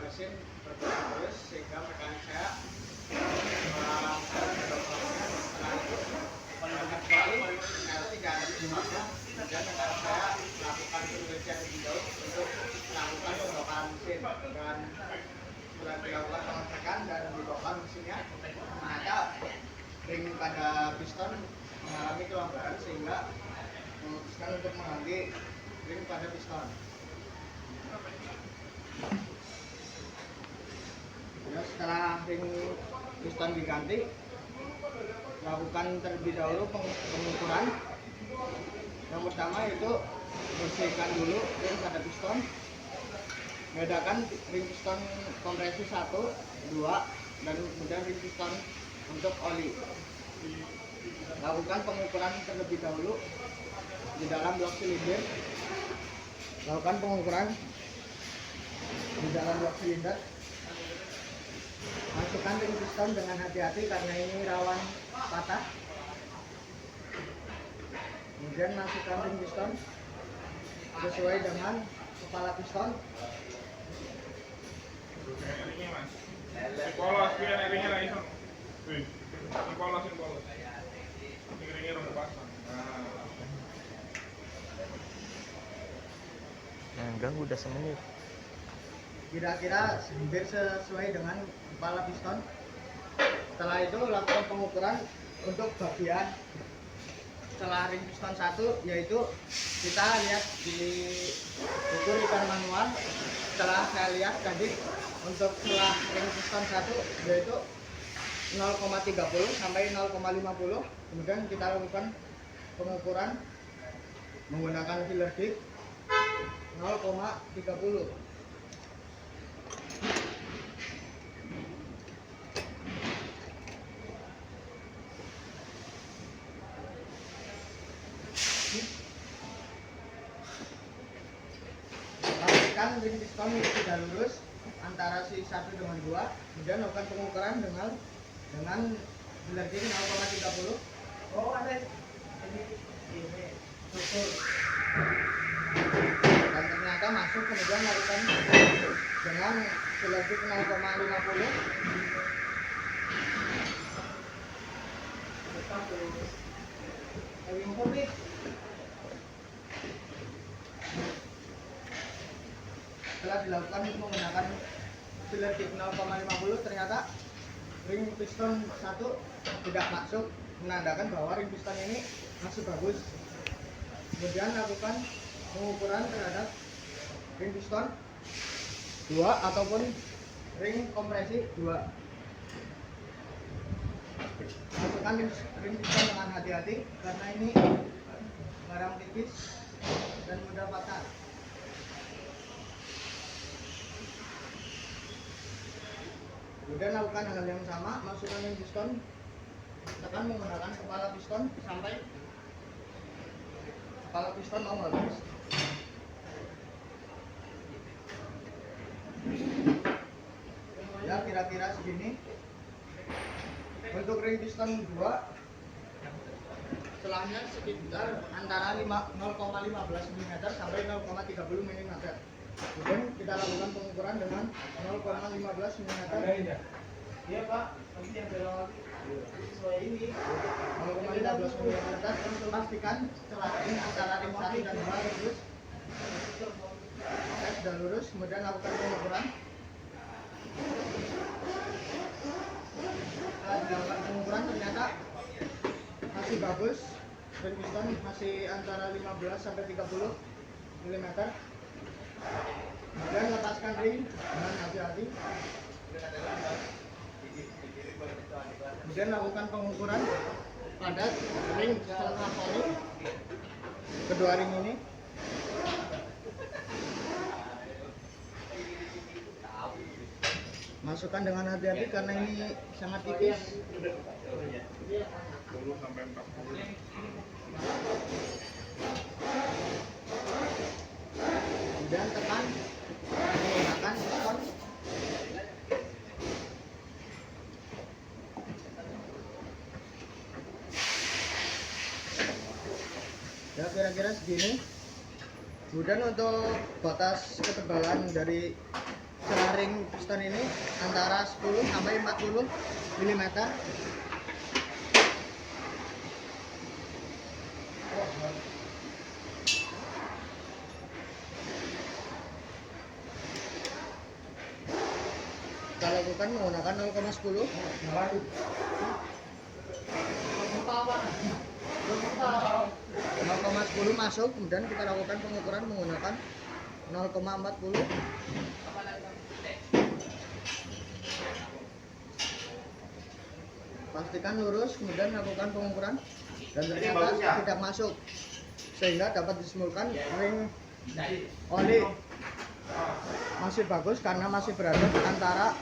mesin bergerak terus sehingga mekanik saya mendorongnya. Setelah itu menurunkan kembali ternyata tidak ada pistonnya, dan mekanik saya melakukan penelitian lebih jauh untuk melakukan pembongkaran mesin, dan setelah dilakukan pengecekan dan dibongkar mesinnya, ternyata ring pada piston mengalami kelonggaran sehingga memutuskan untuk mengganti ring pada piston. Ya, setelah ring piston diganti, lakukan terlebih dahulu pengukuran. Yang pertama yaitu bersihkan dulu ring pada piston, bedakan ring piston kompresi 1, 2, dan kemudian ring piston untuk oli. Lakukan pengukuran terlebih dahulu di dalam blok silinder. Lakukan pengukuran di dalam blok silinder. Masukkan ring piston dengan hati-hati karena ini rawan patah. Kemudian masukkan ring piston sesuai dengan kepala piston. Polos, biar ringnya lagi sama. Polos. Ringnya udah pasang. Nah, ganggu udah semenit. Kira-kira hampir sesuai dengan kepala piston. Setelah itu lakukan pengukuran untuk bagian setelah ring piston 1, yaitu kita lihat di ukur liter manual. Setelah saya lihat tadi untuk setelah ring piston 1 yaitu 0,30 sampai 0,50. Kemudian kita lakukan pengukuran menggunakan filler dik 0,30. Pastikan ring piston tidak lurus antara si 1 dengan 2. Kemudian lakukan pengukuran dengan filler dik 0,30. Oh, ada ini struktur. Dan ternyata masuk. Kemudian lakukan dengan filler dik 0,50. Setelah dilakukan menggunakan filler dik 0,50, ternyata ring piston 1 tidak masuk, menandakan bahwa ring piston ini masih bagus. Kemudian lakukan pengukuran terhadap ring piston 2 ataupun ring kompresi 2. Masukkan ring piston dengan hati-hati karena ini barang tipis dan mudah patah. Kemudian lakukan hal yang sama, masukkan ring piston, tekan menggunakan kepala piston sampai kepala piston mau habis. Ya, kira-kira segini. Untuk ring piston 2 celahnya sekitar antara 0,15 mm sampai 0,30 mm. Kemudian kita lakukan pengukuran dengan 0,15 mm. Iya Pak, nanti yang belok sesuai ini 0,15 mm. Untuk pastikan celah ring antara ring 1 dan 2 lurus. Oke, sudah lurus. Kemudian lakukan pengukuran. Setelah dilakukan pengukuran ternyata masih bagus. Ring piston masih antara 15 sampai 30 mm. Kemudian lepaskan ring dengan hati-hati. Kemudian lakukan pengukuran pada ring setelah oli kedua ring ini. Masukkan dengan hati-hati karena ini sangat tipis. 10 sampai 40. Kemudian tekan menggunakan piston. Ya, kira-kira segini. Kemudian untuk batas ketebalan dari selar ring piston ini antara 10 sampai 40 mm. Kita lakukan menggunakan 0,10. 0,10 masuk, kemudian kita lakukan pengukuran menggunakan 0,40. Pastikan lurus, kemudian lakukan pengukuran dan ternyata tidak masuk, sehingga dapat disimpulkan ring oli masih bagus karena masih berada antara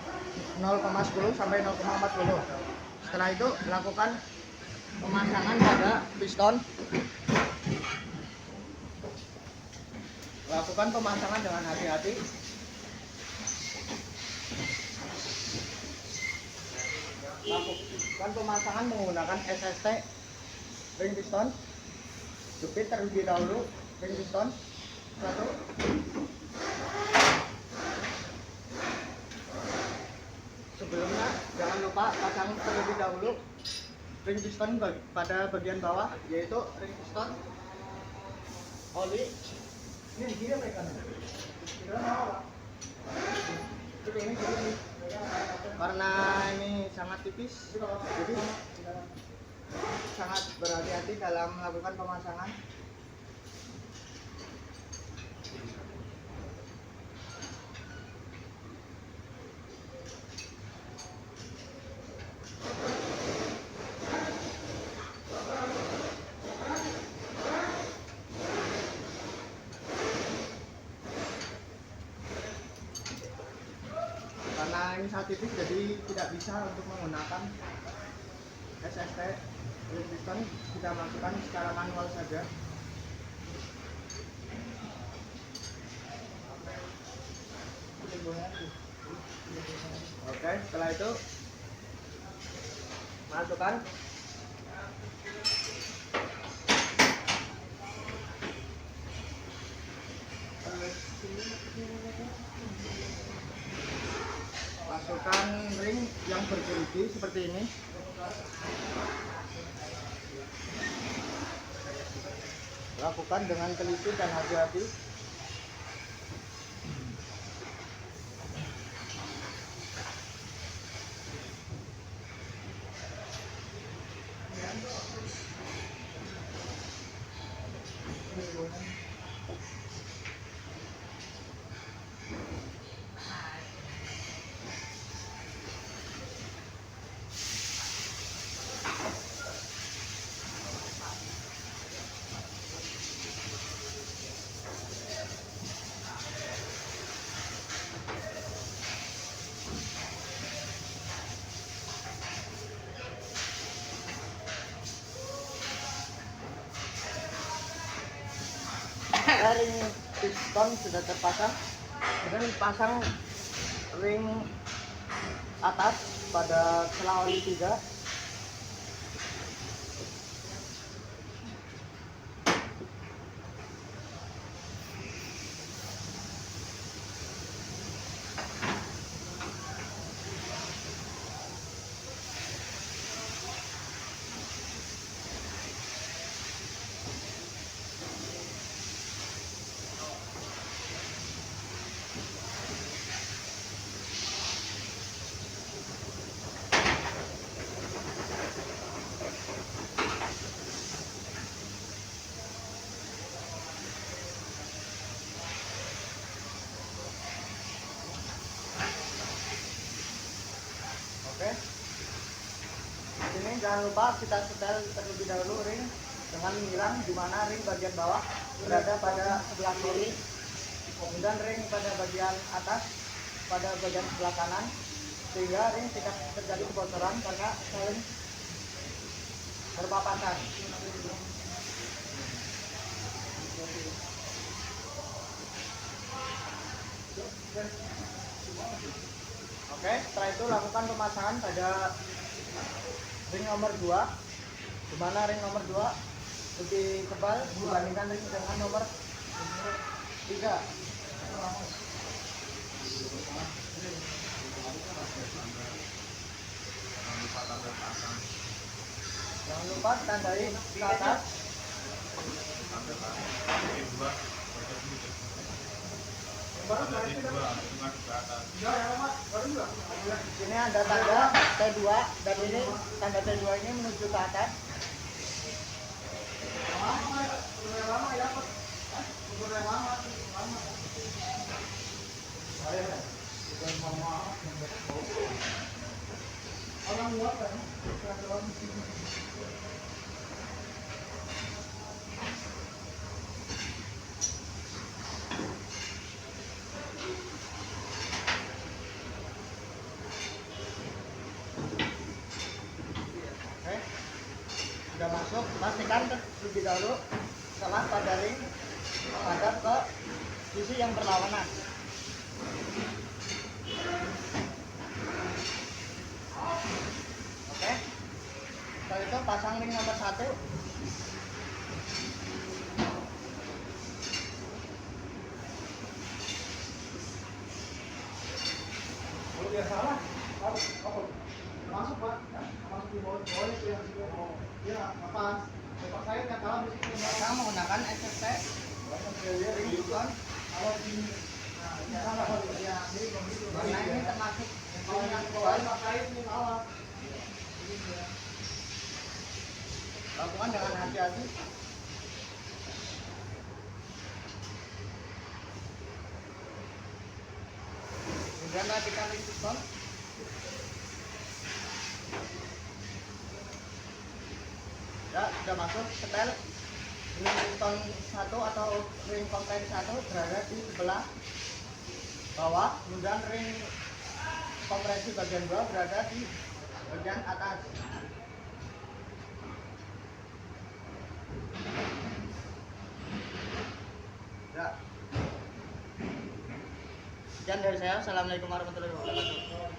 0,10 sampai 0,40. Setelah itu lakukan pemasangan pada piston. Lakukan pemasangan dengan hati-hati. Lakukan pemasangan menggunakan SST ring piston. Jepit terlebih dahulu ring piston. 1. Sebelumnya jangan lupa pasang terlebih dahulu ring piston pada bagian bawah, yaitu ring piston oli. Ini dia mereka. Karena ini sangat tipis, jadi sangat berhati-hati dalam melakukan pemasangan. Karena ini sangat tipis, jadi tidak bisa untuk menggunakan SST ring piston, kita masukkan secara manual saja. Oke, setelah itu masukkan ring yang bergerigi seperti ini. Lakukan dengan teliti dan hati-hati. Ring piston sudah terpasang, kemudian pasang ring atas pada sela oli 3. Oke. Ini jangan lupa kita setel terlebih dahulu ring dengan menghilang di mana ring bagian bawah berada pada sebelah kiri, kemudian ring pada bagian atas pada bagian sebelah kanan, sehingga ring tidak terjadi kebocoran karena saling berpapasan. Oke, setelah itu lakukan pemasangan pada ring nomor 2, di mana ring nomor 2 lebih tebal dibandingkan ring dengan nomor 3. apa tandai ke atas. Sini ada tanda T2 dan ini tanda T2 ini menuju ke atas. Oke, sudah masuk, pastikan terlebih dahulu setelah pada ring menghadap ke sisi yang berlawanan. Oke, setelah itu pasang ring nomor 1. Kalau dia salah, masuk pak, masuk di bawah itu yang ya lepas. Lepas saya yang kalah di sini. Saya menggunakan SFT ring bukan kalau ini. Nah, salah ya, karena ini termasuk kalau yang bawah pakai ini kalah. Lakukan dengan hati-hati. Kemudian rapikan ring piston. Ya, sudah masuk setel. Ring piston 1 atau ring konten 1 berada di sebelah bawah, kemudian ring kompresi bagian bawah berada di bagian atas. Ya. Sekian dari saya. Assalamualaikum warahmatullahi wabarakatuh.